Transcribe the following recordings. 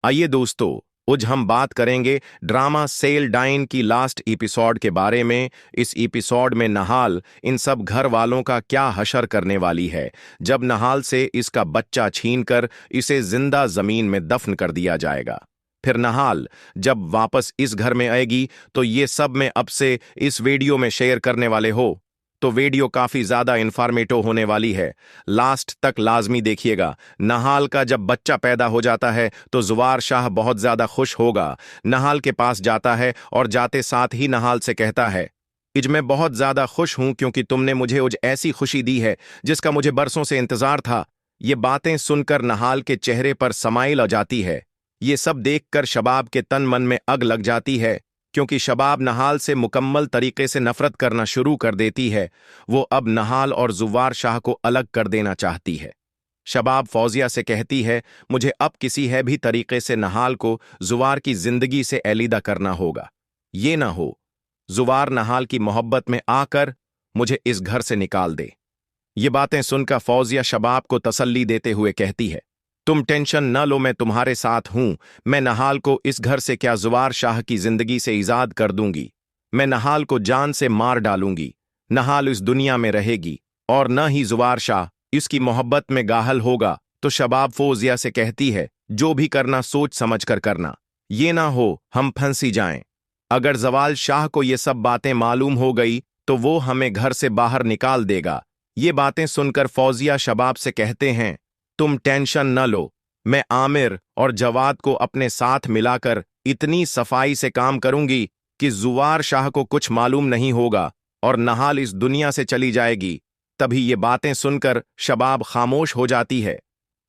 आइए दोस्तों, आज हम बात करेंगे ड्रामा सेल डाइन की लास्ट एपिसोड के बारे में। इस एपिसोड में नहाल इन सब घर वालों का क्या हशर करने वाली है जब नहाल से इसका बच्चा छीनकर इसे जिंदा जमीन में दफन कर दिया जाएगा। फिर नहाल जब वापस इस घर में आएगी तो ये सब मैं अब से इस वीडियो में शेयर करने वाले हो, तो वीडियो काफी ज्यादा इंफॉर्मेटिव होने वाली है। लास्ट तक लाजमी देखिएगा। नहाल का जब बच्चा पैदा हो जाता है तो जुवार शाह बहुत ज्यादा खुश होगा। नहाल के पास जाता है और जाते साथ ही नहाल से कहता है, इज मैं बहुत ज्यादा खुश हूं क्योंकि तुमने मुझे उज ऐसी खुशी दी है जिसका मुझे बरसों से इंतजार था। ये बातें सुनकर नहाल के चेहरे पर समाइल आ जाती है। ये सब देखकर शबाब के तन मन में अग लग जाती है, क्योंकि शबाब नहाल से मुकम्मल तरीके से नफरत करना शुरू कर देती है। वो अब नहाल और जुवार शाह को अलग कर देना चाहती है। शबाब फौजिया से कहती है, मुझे अब किसी है भी तरीके से नहाल को जुवार की जिंदगी से अलग करना होगा। ये ना हो जुवार नहाल की मोहब्बत में आकर मुझे इस घर से निकाल दे। ये बातें सुनकर फौजिया शबाब को तसल्ली देते हुए कहती है, तुम टेंशन न लो, मैं तुम्हारे साथ हूं। मैं नहाल को इस घर से क्या जुवार शाह की जिंदगी से इजाद कर दूंगी। मैं नहाल को जान से मार डालूंगी। नहाल इस दुनिया में रहेगी और न ही जुवार शाह इसकी मोहब्बत में गाहल होगा। तो शबाब फौजिया से कहती है, जो भी करना सोच समझ कर करना, ये ना हो हम फंसी जाएं। अगर जवाल शाह को ये सब बातें मालूम हो गई तो वो हमें घर से बाहर निकाल देगा। ये बातें सुनकर फौजिया शबाब से कहते हैं, तुम टेंशन न लो, मैं आमिर और जवाद को अपने साथ मिलाकर इतनी सफाई से काम करूंगी कि जुवार शाह को कुछ मालूम नहीं होगा और नहाल इस दुनिया से चली जाएगी। तभी ये बातें सुनकर शबाब खामोश हो जाती है।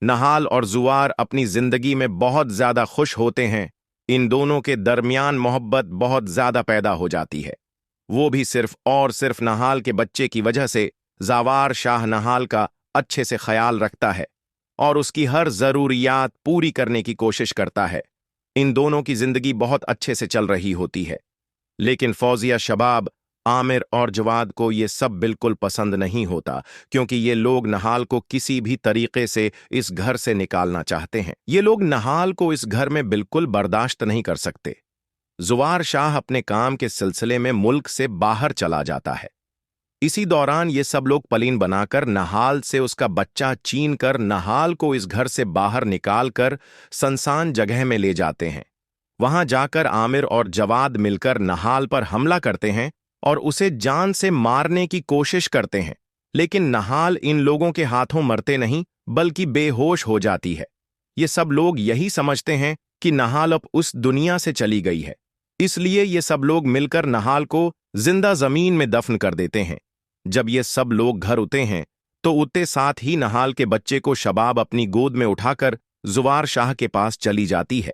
नहाल और जुवार अपनी जिंदगी में बहुत ज्यादा खुश होते हैं। इन दोनों के दरमियान मोहब्बत बहुत ज्यादा पैदा हो जाती है, वो भी सिर्फ और सिर्फ नहाल के बच्चे की वजह से। जवार शाह नहाल का अच्छे से ख्याल रखता है और उसकी हर जरूरियात पूरी करने की कोशिश करता है। इन दोनों की जिंदगी बहुत अच्छे से चल रही होती है। लेकिन फौजिया शबाब, आमिर और जवाद को ये सब बिल्कुल पसंद नहीं होता, क्योंकि ये लोग नहाल को किसी भी तरीके से इस घर से निकालना चाहते हैं। ये लोग नहाल को इस घर में बिल्कुल बर्दाश्त नहीं कर सकते। जुवार शाह अपने काम के सिलसिले में मुल्क से बाहर चला जाता है। इसी दौरान ये सब लोग प्लान बनाकर नहाल से उसका बच्चा छीन कर नहाल को इस घर से बाहर निकालकर सुनसान जगह में ले जाते हैं। वहां जाकर आमिर और जवाद मिलकर नहाल पर हमला करते हैं और उसे जान से मारने की कोशिश करते हैं। लेकिन नहाल इन लोगों के हाथों मरते नहीं, बल्कि बेहोश हो जाती है। ये सब लोग यही समझते हैं कि नहाल अब उस दुनिया से चली गई है, इसलिए ये सब लोग मिलकर नहाल को जिंदा जमीन में दफन कर देते हैं। जब ये सब लोग घर उते हैं तो उतने साथ ही नहाल के बच्चे को शबाब अपनी गोद में उठाकर जुवार शाह के पास चली जाती है।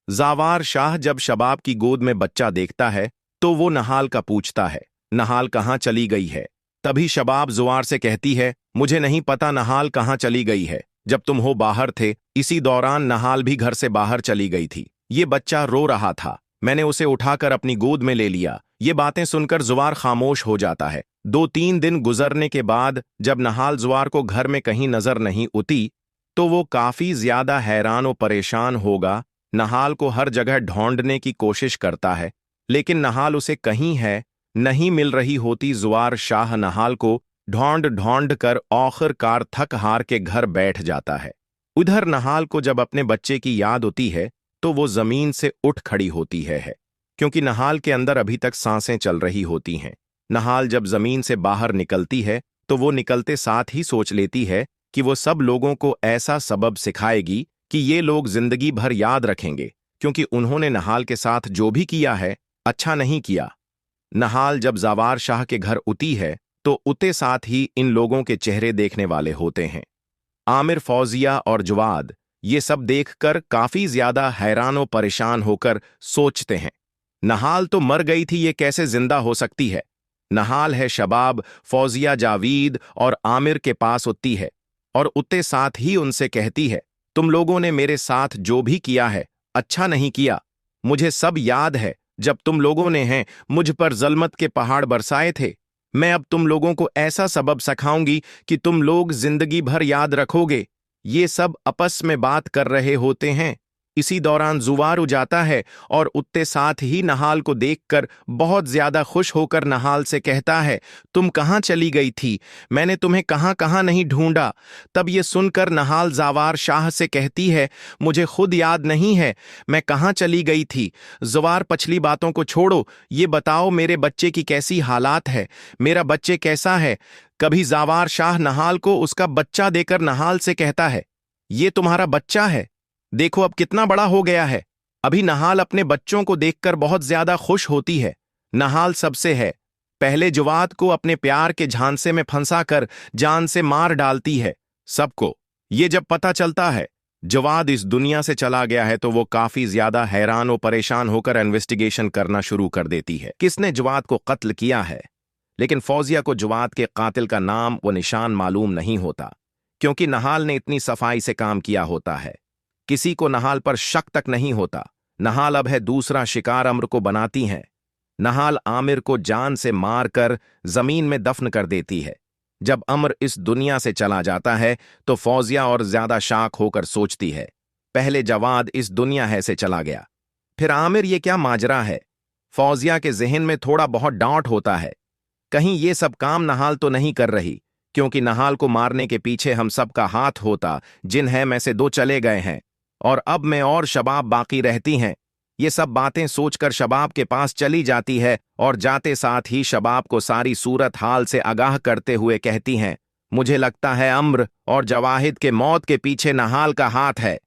जावार शाह जब शबाब की गोद में बच्चा देखता है तो वो नहाल का पूछता है, नहाल कहाँ चली गई है। तभी शबाब जुवार से कहती है, मुझे नहीं पता नहाल कहाँ चली गई है। जब तुम हो बाहर थे, इसी दौरान नहाल भी घर से बाहर चली गई थी। ये बच्चा रो रहा था, मैंने उसे उठाकर अपनी गोद में ले लिया। ये बातें सुनकर जुवार खामोश हो जाता है। 2-3 दिन गुजरने के बाद जब नहाल जुवार को घर में कहीं नजर नहीं उती तो वो काफी ज्यादा हैरान और परेशान होगा। नहाल को हर जगह ढूंढने की कोशिश करता है, लेकिन नहाल उसे कहीं है नहीं मिल रही होती। जुवार शाह नहाल को ढूंढ ढूंढ कर आखिरकार थक हार के घर बैठ जाता है। उधर नहाल को जब अपने बच्चे की याद होती है तो वो जमीन से उठ खड़ी होती है, क्योंकि नहाल के अंदर अभी तक सांसें चल रही होती हैं। नहाल जब जमीन से बाहर निकलती है तो वो निकलते साथ ही सोच लेती है कि वो सब लोगों को ऐसा सबब सिखाएगी कि ये लोग जिंदगी भर याद रखेंगे, क्योंकि उन्होंने नहाल के साथ जो भी किया है अच्छा नहीं किया। नहाल जब जावार शाह के घर उती है तो उते साथ ही इन लोगों के चेहरे देखने वाले होते हैं। आमिर, फौजिया और जवाद ये सब देखकर काफी ज्यादा हैरान और परेशान होकर सोचते हैं, नहाल तो मर गई थी, ये कैसे जिंदा हो सकती है। नहाल है शबाब, फौजिया, जावीद और आमिर के पास उतती है और उतने साथ ही उनसे कहती है, तुम लोगों ने मेरे साथ जो भी किया है अच्छा नहीं किया। मुझे सब याद है जब तुम लोगों ने हैं मुझ पर जल्मत के पहाड़ बरसाए थे। मैं अब तुम लोगों को ऐसा सबब सिखाऊंगी कि तुम लोग जिंदगी भर याद रखोगे। ये सब आपस में बात कर रहे होते हैं। इसी दौरान जुवार जाता है और उत्ते साथ ही नहाल को देखकर बहुत ज्यादा खुश होकर नहाल से कहता है, तुम कहाँ चली गई थी? मैंने तुम्हें कहाँ कहाँ नहीं ढूंढा। तब ये सुनकर नहाल ज़वार शाह से कहती है, मुझे खुद याद नहीं है मैं कहाँ चली गई थी। ज़वार पछली बातों को छोड़ो, ये बताओ मेरे बच्चे की कैसी हालात है, मेरा बच्चे कैसा है। कभी ज़वार शाह नहाल को उसका बच्चा देकर नहाल से कहता है, ये तुम्हारा बच्चा है, देखो अब कितना बड़ा हो गया है। अभी नहाल अपने बच्चों को देखकर बहुत ज्यादा खुश होती है। नहाल सबसे है पहले जवाद को अपने प्यार के झांसे में फंसाकर जान से मार डालती है। सबको ये जब पता चलता है जवाद इस दुनिया से चला गया है तो वो काफी ज्यादा हैरान और परेशान होकर इन्वेस्टिगेशन करना शुरू कर देती है, किसने जवाद को कत्ल किया है। लेकिन फौजिया को जवाद के कातिल का नाम व निशान मालूम नहीं होता, क्योंकि नहाल ने इतनी सफाई से काम किया होता है। किसी को नहाल पर शक तक नहीं होता। नहाल अब है दूसरा शिकार अम्र को बनाती हैं। नहाल आमिर को जान से मारकर जमीन में दफन कर देती है। जब अम्र इस दुनिया से चला जाता है तो फौजिया और ज्यादा शाक होकर सोचती है, पहले जवाद इस दुनिया है से चला गया, फिर आमिर ये क्या माजरा है। फौजिया के जहन में थोड़ा बहुत डाउट होता है, कहीं ये सब काम नहाल तो नहीं कर रही, क्योंकि नहाल को मारने के पीछे हम सबका हाथ होता। जिन है में से 2 चले गए हैं और अब मैं और शबाब बाकी रहती हैं। ये सब बातें सोचकर शबाब के पास चली जाती है और जाते साथ ही शबाब को सारी सूरत हाल से आगाह करते हुए कहती हैं, मुझे लगता है अम्र और जवाहिद के मौत के पीछे नहाल का हाथ है।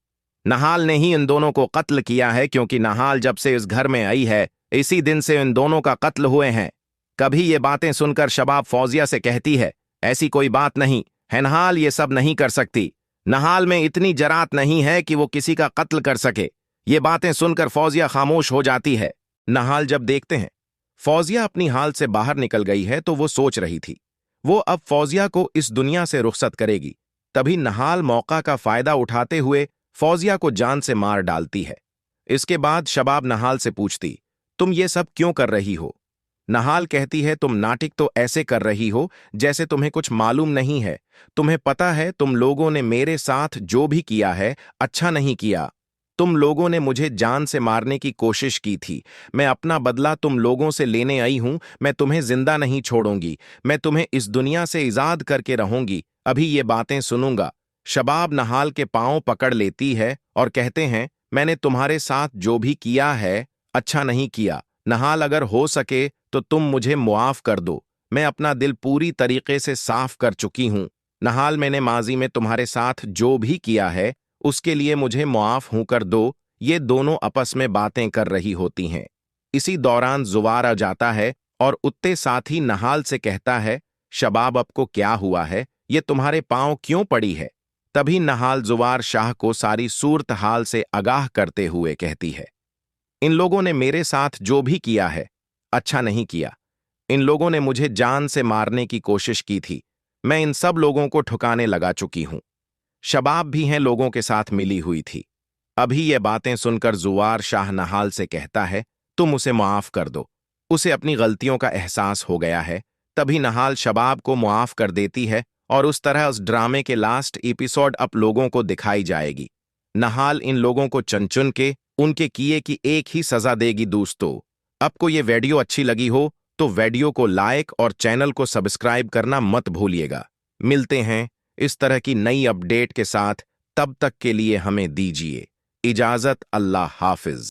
नहाल ने ही इन दोनों को कत्ल किया है, क्योंकि नहाल जब से इस घर में आई है इसी दिन से इन दोनों का कत्ल हुए हैं। कभी ये बातें सुनकर शबाब फौजिया से कहती है, ऐसी कोई बात नहीं है, नहाल ये सब नहीं कर सकती। नहाल में इतनी जरात नहीं है कि वो किसी का कत्ल कर सके। ये बातें सुनकर फौजिया खामोश हो जाती है। नहाल जब देखते हैं फौजिया अपनी हाल से बाहर निकल गई है तो वो सोच रही थी वो अब फौजिया को इस दुनिया से रुखसत करेगी। तभी नहाल मौका का फायदा उठाते हुए फौजिया को जान से मार डालती है। इसके बाद शबाब नहाल से पूछती, तुम ये सब क्यों कर रही हो? नहाल कहती है, तुम नाटक तो ऐसे कर रही हो जैसे तुम्हें कुछ मालूम नहीं है। तुम्हें पता है तुम लोगों ने मेरे साथ जो भी किया है अच्छा नहीं किया। तुम लोगों ने मुझे जान से मारने की कोशिश की थी। मैं अपना बदला तुम लोगों से लेने आई हूं। मैं तुम्हें जिंदा नहीं छोड़ूंगी। मैं तुम्हें इस दुनिया से इजाद करके रहूंगी। अभी ये बातें सुनूंगा। शबाब नहाल के पांव पकड़ लेती है और कहते हैं, मैंने तुम्हारे साथ जो भी किया है अच्छा नहीं किया। नहाल अगर हो सके तो तुम मुझे मुआफ कर दो। मैं अपना दिल पूरी तरीके से साफ कर चुकी हूं। नहाल, मैंने माजी में तुम्हारे साथ जो भी किया है उसके लिए मुझे मुआफ हूं कर दो। ये दोनों आपस में बातें कर रही होती हैं। इसी दौरान जुवार आ जाता है और उत्ते साथ ही नहाल से कहता है, शबाब आपको क्या हुआ है? ये तुम्हारे पांव क्यों पड़ी है? तभी नहाल जुवार शाह को सारी सूरत हाल से आगाह करते हुए कहती है, इन लोगों ने मेरे साथ जो भी किया है अच्छा नहीं किया। इन लोगों ने मुझे जान से मारने की कोशिश की थी। मैं इन सब लोगों को ठुकाने लगा चुकी हूं। शबाब भी हैं लोगों के साथ मिली हुई थी। अभी ये बातें सुनकर जुवार शाह नहाल से कहता है, तुम उसे मुआफ कर दो। उसे अपनी गलतियों का एहसास हो गया है। तभी नहाल शबाब को मुआफ कर देती है और उस तरह उस ड्रामे के लास्ट एपिसोड अब लोगों को दिखाई जाएगी। नहाल इन लोगों को चुन चुन के उनके किए की एक ही सजा देगी। दोस्तों, आपको ये वीडियो अच्छी लगी हो तो वीडियो को लाइक और चैनल को सब्सक्राइब करना मत भूलिएगा। मिलते हैं इस तरह की नई अपडेट के साथ। तब तक के लिए हमें दीजिए इजाजत। अल्लाह हाफिज।